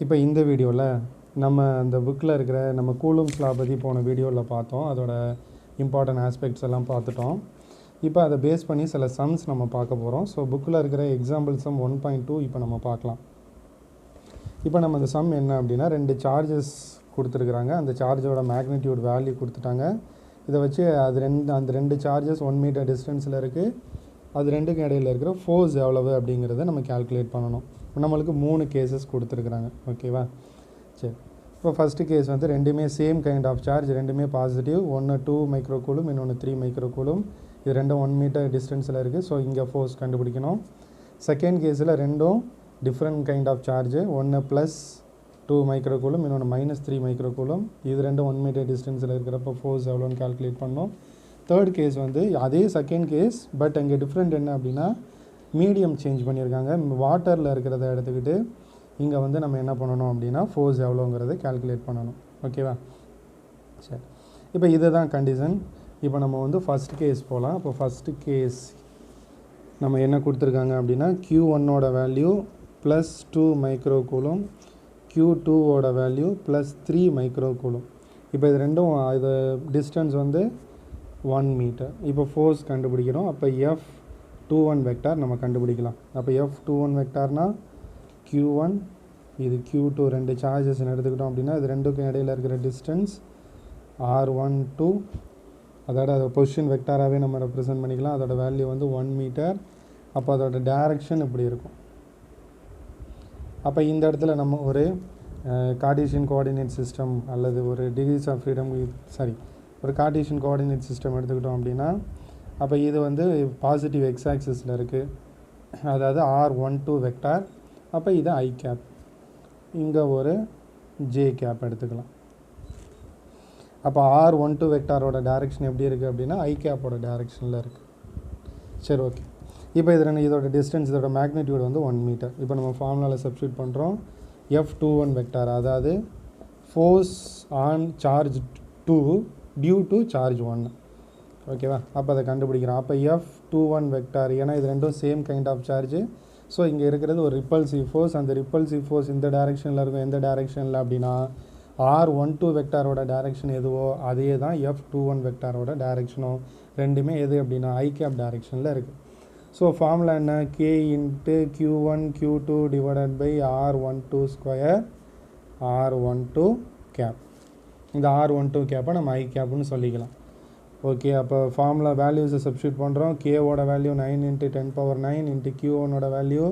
இப்போ இந்த வீடியோவில் நம்ம அந்த புக்கில் இருக்கிற நம்ம கூலும்ஸ் லா பற்றி போன வீடியோவில் பார்த்தோம். அதோட இம்பார்ட்டன்ட் ஆஸ்பெக்ட்ஸ் எல்லாம் பார்த்துட்டோம். இப்போ அதை பேஸ் பண்ணி சில சம்ஸ் நம்ம பார்க்க போகிறோம். ஸோ புக்கில் இருக்கிற எக்ஸாம்பிள் சம் 1.2 இப்போ நம்ம பார்க்கலாம். இப்போ நம்ம இந்த சம் என்ன அப்படின்னா, 2 சார்ஜஸ் கொடுத்துருக்குறாங்க. அந்த சார்ஜோட மேக்னிடியூட் வேல்யூ கொடுத்துட்டாங்க. இதை வச்சு அந்த ரெண்டு சார்ஜஸ் 1 மீட்டர் டிஸ்டன்ஸில் இருக்குது. அது ரெண்டுக்கும் இடையில் இருக்கிற ஃபோர்ஸ் எவ்வளவு அப்படிங்கிறத நம்ம கால்குலேட் பண்ணணும். நம்மளுக்கு 3 கேசஸ் கொடுத்துருக்குறாங்க. ஓகேவா? சரி, இப்போ ஃபஸ்ட்டு கேஸ் வந்து ரெண்டுமே சேம் கைண்ட் ஆஃப் சார்ஜ், ரெண்டுமே பாசிட்டிவ். ஒன்று 2 மைக்ரோகூலும், இன்னொன்று 3 மைக்ரோகூலும். இது ரெண்டும் 1 மீட்டர் டிஸ்டன்ஸில் இருக்குது. ஸோ இங்கே ஃபோர்ஸ் கண்டுபிடிக்கணும். செகண்ட் கேஸில் ரெண்டும் டிஃப்ரெண்ட் கைண்ட் ஆஃப் சார்ஜ். ஒன்று +2 மைக்ரோகூலும், இன்னொன்று -3 மைக்ரோகூலும். இது ரெண்டும் 1 மீட்டர் டிஸ்டன்ஸில் இருக்கிறப்ப ஃபோர்ஸ் எவ்வளோன்னு கால்குலேட் பண்ணோம். தேர்ட் கேஸ் வந்து அதே செகண்ட் கேஸ், பட் அங்கே டிஃப்ரெண்ட் என்ன அப்படின்னா மீடியம் சேஞ்ச் பண்ணியிருக்காங்க. வாட்டரில் இருக்கிறத எடுத்துக்கிட்டு இங்கே வந்து நம்ம என்ன பண்ணணும் அப்படின்னா ஃபோர்ஸ் எவ்வளோங்கிறத கால்குலேட் பண்ணணும். ஓகேவா? சரி, இப்போ இதுதான் கண்டிஷன். இப்போ நம்ம வந்து ஃபஸ்ட் கேஸ் போகலாம். இப்போ ஃபஸ்ட்டு கேஸ் நம்ம என்ன கொடுத்துருக்காங்க அப்படின்னா Q1ஓட வேல்யூ +2 மைக்ரோகூலும், Q2ஓட வேல்யூ +3 மைக்ரோகூலும். இப்போ இது ரெண்டும் இது டிஸ்டன்ஸ் வந்து 1 மீட்டர். இப்போ ஃபோர்ஸ் கண்டுபிடிக்கிறோம். அப்போ F21 வெக்டார் நம்ம கண்டுபிடிக்கலாம். அப்போ F21 வெக்டார்னா Q1, இது Q2, ரெண்டு சார்ஜஸ்ன்னு எடுத்துக்கிட்டோம் அப்படின்னா இது ரெண்டுக்கும் இடையில் இருக்கிற டிஸ்டன்ஸ் R12. அதோட பொசிஷன் வெக்டாராகவே நம்ம ரெப்ரசன்ட் பண்ணிக்கலாம். அதோட வேல்யூ வந்து 1 மீட்டர். அப்போ அதோட டைரக்ஷன் இப்படி இருக்கும். அப்போ இந்த இடத்துல நம்ம ஒரு கார்ட்டீசியன் கோஆர்டினேட் சிஸ்டம் அல்லது ஒரு டிகிரிஸ் ஆஃப் ஃப்ரீடம் ஒரு கார்ட்டீசியன் கோஆர்டினேட் சிஸ்டம் எடுத்துக்கிட்டோம் அப்படின்னா, அப்போ இது வந்து பாசிட்டிவ் எக்ஸ் ஆக்சிஸில் இருக்குது, அதாவது R12 வெக்டார். அப்போ இது I கேப், இங்கே ஒரு J கேப் எடுத்துக்கலாம். அப்போ R12 வெக்டாரோட டைரக்ஷன் எப்படி இருக்குது அப்படின்னா I கேப்போட டைரக்ஷனில் இருக்குது. சரி, ஓகே. இப்போ இதோட டிஸ்டன்ஸ், இதோட மேக்னிடியூட் வந்து 1 மீட்டர். இப்போ நம்ம ஃபார்முலாவில் சப்ஸ்டியூட் பண்ணுறோம். F21 வெக்டார், அதாவது force on charge 2 due to charge 1. ஓகேவா? அப்போ அதை கண்டுபிடிக்கிறோம். அப்போ F21 வெக்டார், ஏன்னா இது ரெண்டும் same kind of charge. So இங்கே இருக்கிறது ஒரு ரிப்பல்சிவ் ஃபோர்ஸ். அந்த ரிப்பல்சிவ் ஃபோர்ஸ் இந்த டைரெக்ஷனில் இருக்கும். எந்த டைரெக்ஷனில் அப்படின்னா R12 வெக்டாரோட டைரெக்ஷன் எதுவோ அதே தான் F21 வெக்டாரோட டைரெக்ஷனும். ரெண்டுமே எது அப்படின்னா I கேப் டைரெக்ஷனில் இருக்குது. ஸோ ஃபார்முலா என்ன? K × Q1 Q2 divided by R12 square R12 cap. இந்த R12 கேப்பை நம்ம I கேப்னு சொல்லிக்கலாம். ஓகே, அப்போ ஃபார்முலா வேல்யூஸை சப்ஸ்டியூட் பண்ணுறோம். Kவோட வேல்யூ 9 × 10⁹ × Q1ஓட வேல்யூ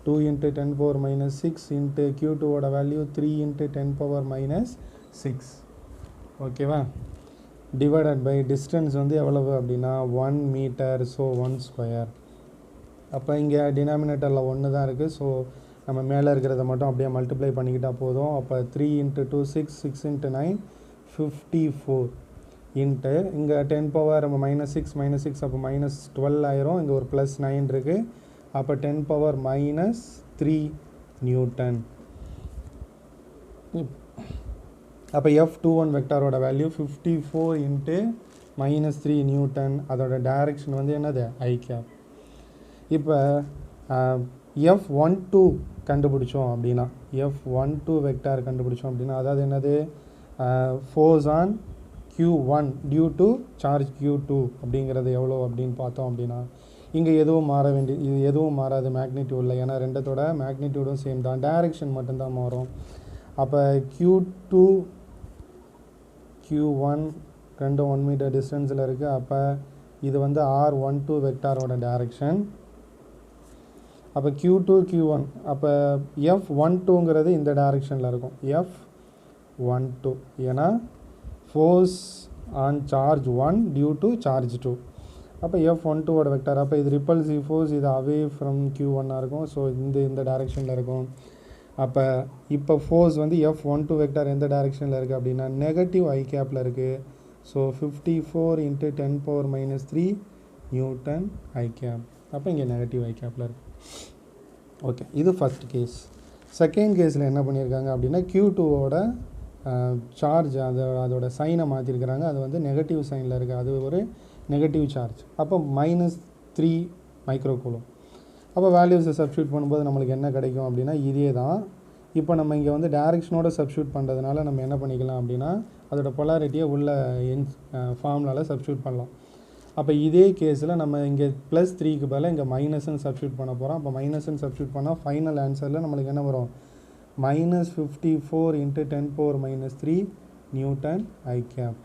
2 × 10⁻6 × Q2ஓட வேல்யூ 3 × 10⁻6. ஓகேவா? டிவைடட் பை டிஸ்டன்ஸ் வந்து எவ்வளவு அப்படின்னா 1 மீட்டர். So 1 square. அப்போ இங்கே டினாமினேட்டரில் 1 தான் இருக்குது. ஸோ நம்ம மேலே இருக்கிறத மட்டும் அப்படியே மல்டிப்ளை பண்ணிக்கிட்டால் போதும். அப்போ 3 × 2 6, 6 × 9 54 இன்ட்டு இங்கே 10⁻6 அப்போ -12 ஆயிரும். இங்கே ஒரு +9 இருக்குது. அப்போ 10⁻³ நியூட்டன். அப்போ F21 வெக்டாரோட வேல்யூ 54 × -3 நியூட்டன். அதோட டைரக்ஷன் வந்து என்னது? I cap. இப்போ F12 கண்டுபிடிச்சோம் அப்படின்னா, F12 வெக்டார் கண்டுபிடிச்சோம் அப்படின்னா, அதாவது என்னது? Force on Q1 due to charge Q2 அப்படிங்கிறது எவ்வளோ அப்படின்னு பார்த்தோம் அப்படின்னா, இங்கே எதுவும் மாறாது மேக்னிடியூடில். ஏன்னா ரெண்டத்தோட மேக்னிடியூடும் சேம் தான், டைரக்ஷன் மட்டும்தான் மாறும். அப்போ Q2 Q1 ரெண்டும் 1 மீட்டர் டிஸ்டன்ஸில் இருக்குது. அப்போ இது வந்து R12 வெக்டாரோட டைரக்ஷன். அப்போ Q2 Q1, அப்போ F12ங்கிறது இந்த டைரக்ஷனில் இருக்கும். F12 ஏன்னா force on charge 1 due to charge 2. அப்போ F12ஓட வெக்டார். அப்போ இது ரிப்பல்சிவ் ஃபோர்ஸ், இது அவே ஃப்ரம் Q1 இருக்கும். ஸோ இந்த டைரக்ஷனில் இருக்கும். அப்போ இப்போ ஃபோர்ஸ் வந்து F12 வெக்டார் எந்த டைரக்ஷனில் இருக்குது அப்படின்னா நெகட்டிவ் I கேப்பில் இருக்குது. So 54 × 10⁻³ newton I cap. அப்போ இங்கே நெகட்டிவ் I கேப்பில் இருக்குது. ஓகே, இது ஃபஸ்ட் கேஸ். செகண்ட் கேஸில் என்ன பண்ணியிருக்காங்க அப்படின்னா Q2ஓட சார்ஜ் அதோட சைனை மாற்றிருக்கிறாங்க. அது வந்து நெகட்டிவ் சைனில் இருக்குது. அது ஒரு நெகட்டிவ் சார்ஜ். அப்போ -3 மைக்ரோகூலும். அப்போ வேல்யூஸை சப்ஸ்டியூட் பண்ணும்போது நம்மளுக்கு என்ன கிடைக்கும் அப்படின்னா இதே தான் இப்போ நம்ம இங்கே வந்து டைரக்ஷனோட சப்ஸ்டியூட் பண்ணுறதுனால நம்ம என்ன பண்ணிக்கலாம் அப்படின்னா அதோட பொலாரிட்டியை உள்ள ஃபார்முலாவில் சப்ஸ்டியூட் பண்ணலாம். அப்போ இதே கேஸில் நம்ம இங்கே +3க்கு பதிலாக இங்கே மைனஸ்ன்னு சப்ஸ்டியூட் பண்ண போகிறோம். அப்போ மைனஸ்ன்னு சப்ஸ்டியூட் பண்ணால் ஃபைனல் ஆன்சரில் நம்மளுக்கு என்ன வரும்? -54 × 10⁻³ நியூட்டன் ஐ கேப்.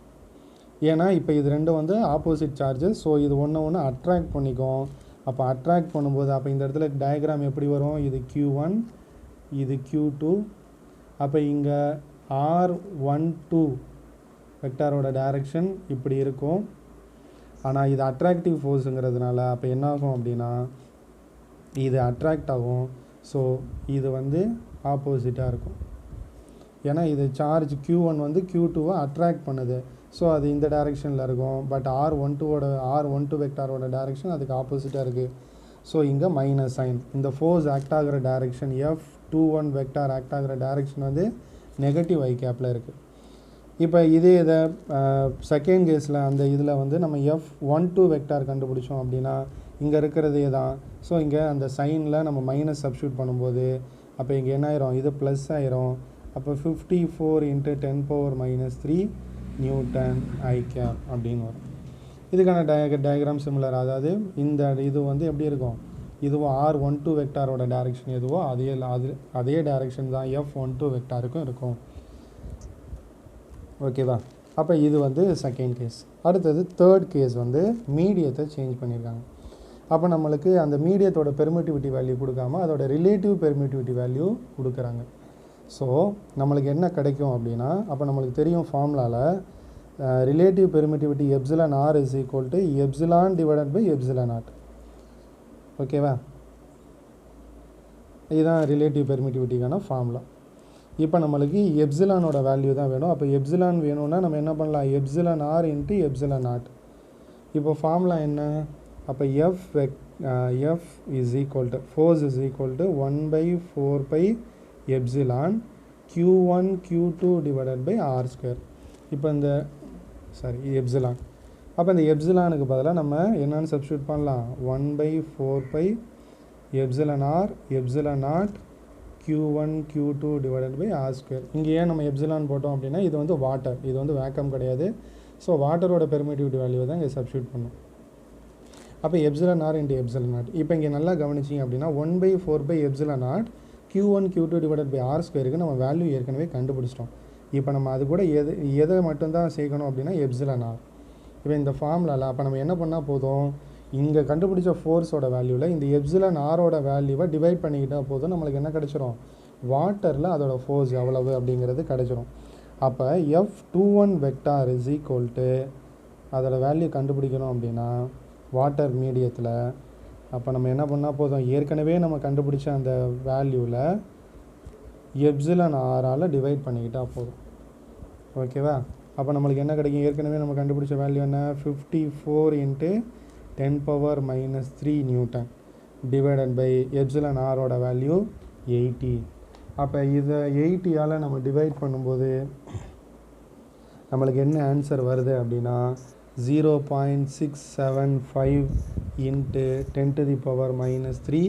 ஏன்னா இப்போ இது ரெண்டும் வந்து ஆப்போசிட் சார்ஜஸ். ஸோ இது ஒன்று அட்ராக்ட் பண்ணிக்கும். அப்போ அட்ராக்ட் பண்ணும்போது அப்போ இந்த இடத்துல டயக்ராம் எப்படி வரும்? இது Q1, இது Q2. அப்போ இங்கே R12 வெக்டாரோட டைரக்ஷன் இப்படி இருக்கும். ஆனால் இது அட்ராக்டிவ் ஃபோர்ஸுங்கிறதுனால அப்போ என்ன ஆகும் அப்படின்னா இது அட்ராக்ட் ஆகும். ஸோ இது வந்து ஆப்போசிட்டாக இருக்கும். ஏன்னா இது சார்ஜ் Q1 வந்து Q2வை அட்ராக்ட் பண்ணுது. ஸோ அது இந்த டைரெக்ஷனில் இருக்கும். பட் R12 வெக்டாரோட டைரெக்ஷன் அதுக்கு ஆப்போசிட்டாக இருக்குது. ஸோ இங்கே மைனஸ் சைன். இந்த ஃபோர்ஸ் ஆக்ட் ஆகிற டைரெக்ஷன் F21 வெக்டார் ஆக்ட் ஆகிற டைரெக்ஷன் வந்து நெகட்டிவ் ஐ கேப்பில் இருக்குது. இப்போ இதே இதை செகண்ட் கேஸில் அந்த இதில் வந்து நம்ம F12 வெக்டார் கண்டுபிடிச்சோம் அப்படின்னா இங்கே இருக்கிறதே தான். ஸோ இங்கே அந்த சைனில் நம்ம மைனஸ் சப்ஸ்டியூட் பண்ணும்போது அப்போ இங்கே என்ன ஆயிரும்? இது ப்ளஸ் ஆயிரும். அப்போ 54 × 10⁻³ நியூட்டன் ஐ கேப் அப்படின்னு வரும். இதுக்கான டயக்ராம் சிமிலர். அதாவது இந்த இது வந்து எப்படி இருக்கும்? இதுவும் R12 வெக்டாரோட டைரெக்ஷன் எதுவோ அதே டைரெக்ஷன் தான் F12 வெக்டாருக்கும் இருக்கும். ஓகேவா? அப்போ இது வந்து செகண்ட் கேஸ். அடுத்தது தேர்ட் கேஸ் வந்து மீடியத்தை சேஞ்ச் பண்ணியிருக்காங்க. அப்போ நம்மளுக்கு அந்த மீடியத்தோட பெர்மிட்டிவிட்டி வேல்யூ கொடுக்காம அதோட ரிலேட்டிவ் பெர்மிட்டிவிட்டி வேல்யூ கொடுக்குறாங்க. ஸோ நம்மளுக்கு என்ன கிடைக்கும் அப்படின்னா அப்போ நம்மளுக்கு தெரியும் ஃபார்முலாவில் ரிலேட்டிவ் பெர்மிட்டிவிட்டி εr = ε/ε0. ஓகேவா? இதுதான் ரிலேட்டிவ் பெர்மிட்டிவிட்டிக்கான ஃபார்முலா. இப்போ நம்மளுக்கு எப்சிலானோட வேல்யூ தான் வேணும். அப்போ எப்சிலான் வேணும்னா நம்ம என்ன பண்ணலாம்? εr × ε0. இப்போ ஃபார்முலா என்ன? அப்போ F force is equal to 1/4πε Q1 Q2 / R². இப்போ இந்த எப்சிலான். அப்போ இந்த எப்சிலானுக்கு பதிலாக நம்ம என்னன்னு சப்ஸ்டியூட் பண்ணலாம்? 1/4πε ε0 Q1 Q2 / R². இங்கே ஏன் நம்ம எப்சிலான் போட்டோம் அப்படின்னா இது வந்து வாட்டர், இது வந்து வேக்கம் கிடையாது. ஸோ வாட்டரோட பெர்மிட்டிவிட்டி வேல்யூ தான் இங்கே சப்ஸ்டியூட் பண்ணும். அப்போ εr × ε0. இப்போ இங்கே நல்லா கவனிச்சிங்க அப்படின்னா 1/4πε0 Q1 Q2 / R²க்கு நம்ம வேல்யூ ஏற்கனவே கண்டுபிடிச்சிட்டோம். இப்போ நம்ம அது கூட எதை மட்டும்தான் சேர்க்கணும் அப்படின்னா εr. இப்போ இந்த ஃபார்முலாவில் அப்போ நம்ம என்ன பண்ணால் போதும்? இங்கே கண்டுபிடிச்ச ஃபோர்ஸோட வேல்யூவில் இந்த εr வேல்யூவை டிவைட் பண்ணிக்கிட்டால் போதும். நம்மளுக்கு என்ன கிடச்சிரும்? வாட்டரில் அதோட ஃபோர்ஸ் எவ்வளவு அப்படிங்கிறது கிடச்சிரும். அப்போ F21 வெக்டார் = அதோட வேல்யூ கண்டுபிடிக்கணும் அப்படின்னா வாட்டர் மீடியத்தில் அப்போ நம்ம என்ன பண்ணால் போதும்? ஏற்கனவே நம்ம கண்டுபிடிச்ச அந்த வேல்யூவில் εr டிவைட் பண்ணிக்கிட்டால் போதும். ஓகேவா? அப்போ நம்மளுக்கு என்ன கிடைக்கும்? ஏற்கனவே நம்ம கண்டுபிடிச்ச வேல்யூ என்ன? 54 × 10⁻³ Newton divided by εr value 80. அப்போ இதை 80ஆல் நம்ம டிவைட் பண்ணும்போது நம்மளுக்கு என்ன ஆன்சர் வருது அப்படின்னா 0.675 × 10⁻³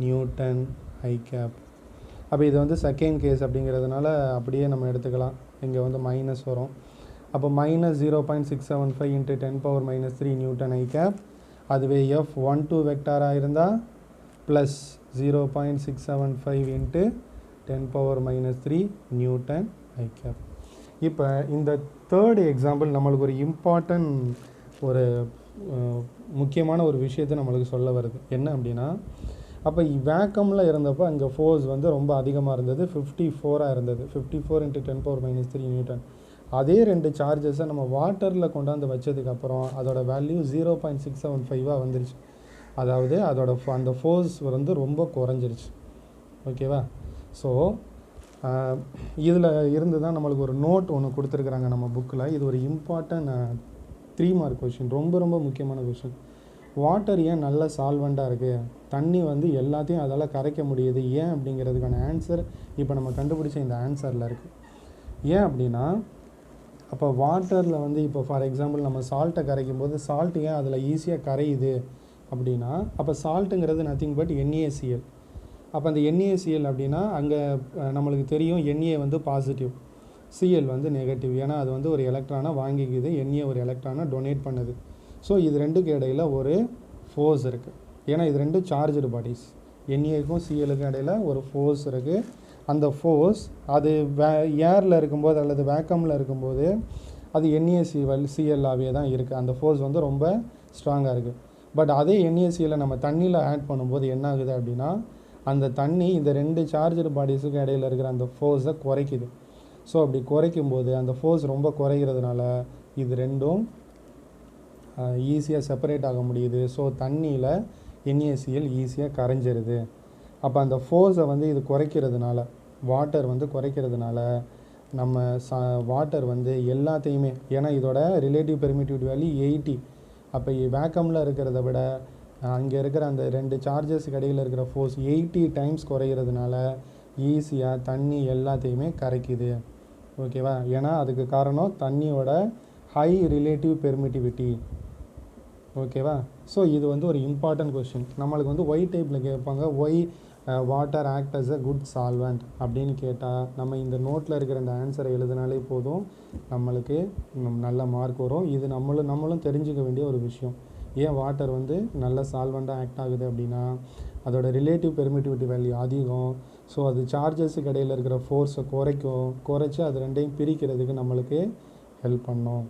நியூட்டன் ஐ கேப். அப்போ இது வந்து செகண்ட் கேஸ் அப்படிங்கிறதுனால அப்படியே நம்ம எடுத்துக்கலாம். இங்கே வந்து மைனஸ் வரும். அப்போ -0.675 × 10⁻³ நியூட்டன் ஐ கேப். அதுவே F12 வெக்டாராக இருந்தால் ப்ளஸ் 0.675 × 10⁻³ நியூட்டன் ஐ கேப். இப்போ இந்த தேர்ட் எக்ஸாம்பிள் நம்மளுக்கு ஒரு ஒரு முக்கியமான ஒரு விஷயத்தை நம்மளுக்கு சொல்ல வருது. என்ன அப்படின்னா அப்போ வேக்கமில் இருந்தப்போ அங்கே ஃபோர்ஸ் வந்து ரொம்ப அதிகமாக இருந்தது, 54 இருந்தது, 54 × 10⁻³ நியூட்டன். அதே ரெண்டு சார்ஜஸை நம்ம வாட்டரில் கொண்டாந்து வச்சதுக்கப்புறம் அதோட வேல்யூ 0.675 வந்துருச்சு. அதாவது அதோட அந்த ஃபோர்ஸ் வந்து ரொம்ப குறைஞ்சிருச்சு. ஓகேவா? ஸோ இதில் இருந்து தான் நம்மளுக்கு ஒரு நோட் ஒன்று கொடுத்துருக்குறாங்க நம்ம புக்கில். இது ஒரு இம்பார்ட்டன்ட் 3 மார்க் கொஷின், ரொம்ப ரொம்ப முக்கியமான கொஷின். வாட்டர் ஏன் நல்ல சால்வெண்ட்டாக இருக்குது? தண்ணி வந்து எல்லாத்தையும் அதால் கரைக்க முடியுது ஏன் அப்படிங்கிறதுக்கான ஆன்சர் இப்போ நம்ம கண்டுபிடிச்ச இந்த ஆன்சரில் இருக்குது. ஏன் அப்படின்னா அப்போ வாட்டரில் வந்து இப்போ ஃபார் எக்ஸாம்பிள் நம்ம சால்ட்டை கரைக்கும் போது சால்ட் ஏன் அதில் ஈஸியாக கரையுது அப்படின்னா அப்போ சால்ட்டுங்கிறது நத்திங் பட் NaCl. அப்போ அந்த NaCl அப்படின்னா அங்கே நம்மளுக்கு தெரியும் Na வந்து பாசிட்டிவ், Cl வந்து நெகட்டிவ். ஏன்னா அது வந்து ஒரு எலக்ட்ரானை வாங்கிக்குது, Na ஒரு எலக்ட்ரானை டொனேட் பண்ணுது. ஸோ இது ரெண்டுக்கு இடையில் ஒரு ஃபோர்ஸ் இருக்குது. ஏன்னா இது ரெண்டும் சார்ஜ்டு பாடிஸ். Naக்கும் Clக்கும் இடையில் ஒரு ஃபோர்ஸ் இருக்குது. அந்த ஃபோர்ஸ் அது ஏரில் இருக்கும்போது அல்லது வேக்கமில் இருக்கும்போது அது NaCl தான் இருக்குது. அந்த ஃபோர்ஸ் வந்து ரொம்ப ஸ்ட்ராங்காக இருக்குது. பட் அதே NaCl நம்ம தண்ணியில் ஆட் பண்ணும்போது என்ன ஆகுது அப்படின்னா அந்த தண்ணி இந்த ரெண்டு சார்ஜ்டு பாடிஸுக்கு இடையில் இருக்கிற அந்த ஃபோர்ஸை குறைக்குது. ஸோ அப்படி குறைக்கும்போது அந்த ஃபோர்ஸ் ரொம்ப குறைகிறதுனால இது ரெண்டும் ஈஸியாக செப்பரேட் ஆக முடியுது. ஸோ தண்ணியில் NaCl ஈஸியாக கரைஞ்சிருது. அப்போ அந்த ஃபோர்ஸை வந்து இது குறைக்கிறதுனால, வாட்டர் வந்து குறைக்கிறதுனால நம்ம வாட்டர் வந்து எல்லாத்தையுமே, ஏன்னா இதோட ரிலேட்டிவ் பெர்மிட்டிவிட்டி வேல்யூ 80. அப்போ வேக்கமில் இருக்கிறத விட அங்கே இருக்கிற அந்த ரெண்டு சார்ஜஸ்க்கு இடையில் இருக்கிற ஃபோர்ஸ் 80 டைம்ஸ் குறைகிறதுனால ஈஸியாக தண்ணி எல்லாத்தையுமே கரைக்குது. ஓகேவா? ஏன்னா அதுக்கு காரணம் தண்ணியோட ஹை ரிலேட்டிவ் பெர்மிட்டிவிட்டி. ஓகேவா? ஸோ இது வந்து ஒரு இம்பார்ட்டன்ட் கொஸ்டின். நம்மளுக்கு வந்து ஒய் டைப்பில் கேட்பாங்க, why water act as a good solvent அப்படின்னு கேட்டால் நம்ம இந்த நோட்டில் இருக்கிற இந்த ஆன்சரை எழுதினாலே போதும், நம்மளுக்கு நல்ல மார்க் வரும். இது நம்மளும் தெரிஞ்சுக்க வேண்டிய ஒரு விஷயம். ஏன் வாட்டர் வந்து நல்ல சால்வெண்ட்டாக ஆக்ட் ஆகுது அப்படின்னா அதோட ரிலேட்டிவ் பெர்மிட்டிவிட்டி வேல்யூ அதிகம். ஸோ அது சார்ஜஸுக்கு இடையில் இருக்கிற ஃபோர்ஸை குறைச்சி அது ரெண்டையும் பிரிக்கிறதுக்கு நம்மளுக்கு ஹெல்ப் பண்ணும்.